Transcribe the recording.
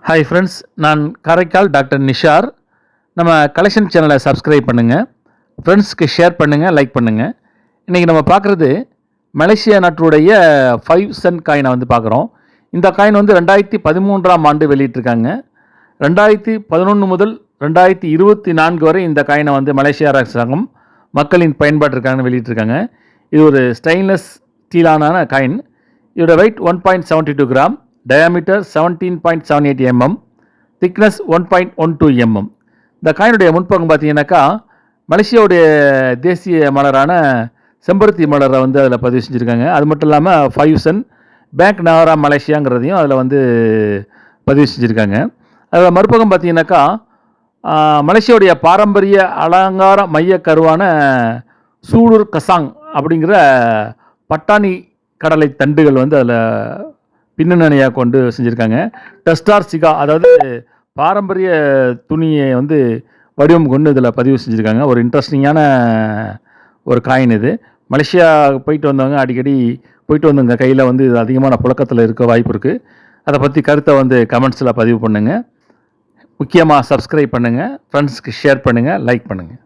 Hi friends, நான் Karaikal doctor Nishar. நம்ம collection சேனலை சப்ஸ்கிரைப் பண்ணுங்கள், ஃப்ரெண்ட்ஸ்க்கு ஷேர் பண்ணுங்கள், லைக் பண்ணுங்கள். இன்றைக்கி நம்ம பார்க்குறது மலேசியா நாட்டுடைய 5 சென்ட் காயினை பார்க்குறோம். இந்த காயின் 2013ஆம் ஆண்டு வெளியிட்டிருக்காங்க. 2011 முதல் 2024 வரை இந்த காயினை மலேசியா அரசாங்கம் மக்களின் பயன்பாட்டிற்காக வெளியிட்டிருக்காங்க. இது ஒரு ஸ்டெயின்லெஸ் ஸ்டீலான காயின். இதோட weight 1.72 gram, diameter 17.78 mm, thickness 1.12 mm. இந்த காயினுடைய முன்பக்கம் பார்த்தீங்கன்னாக்கா மலேசியாவுடைய தேசிய மலரான செம்பருத்தி மலரை அதில் பதிவு செஞ்சுருக்காங்க. அது மட்டும் இல்லாமல் 5 சென்ட் பேங்க் நகரா மலேசியாங்கிறதையும் அதில் பதிவு செஞ்சுருக்காங்க. அதில் மறுபக்கம் பார்த்தீங்கன்னாக்கா மலேசியாவுடைய பாரம்பரிய அலங்கார மைய கருவான சூடுர் கசாங் அப்படிங்கிற பட்டாணி கடலை தண்டுகள் அதில் பின்னணியாக கொண்டு செஞ்சுருக்காங்க. டஸ்டார் சிகா, அதாவது பாரம்பரிய துணியை வடிவம் கொண்டு இதில் பதிவு செஞ்சுருக்காங்க. ஒரு இன்ட்ரெஸ்டிங்கான ஒரு காயின் இது. மலேசியா போயிட்டு வந்தவங்க அடிக்கடி போயிட்டு வந்தவங்க கையில் இது அதிகமான புழக்கத்தில் இருக்க வாய்ப்பு இருக்குது. அதை பற்றி கருத்தை கமெண்ட்ஸில் பதிவு பண்ணுங்கள். முக்கியமாக சப்ஸ்கிரைப் பண்ணுங்கள், ஃப்ரெண்ட்ஸ்க்கு ஷேர் பண்ணுங்கள், லைக் பண்ணுங்கள்.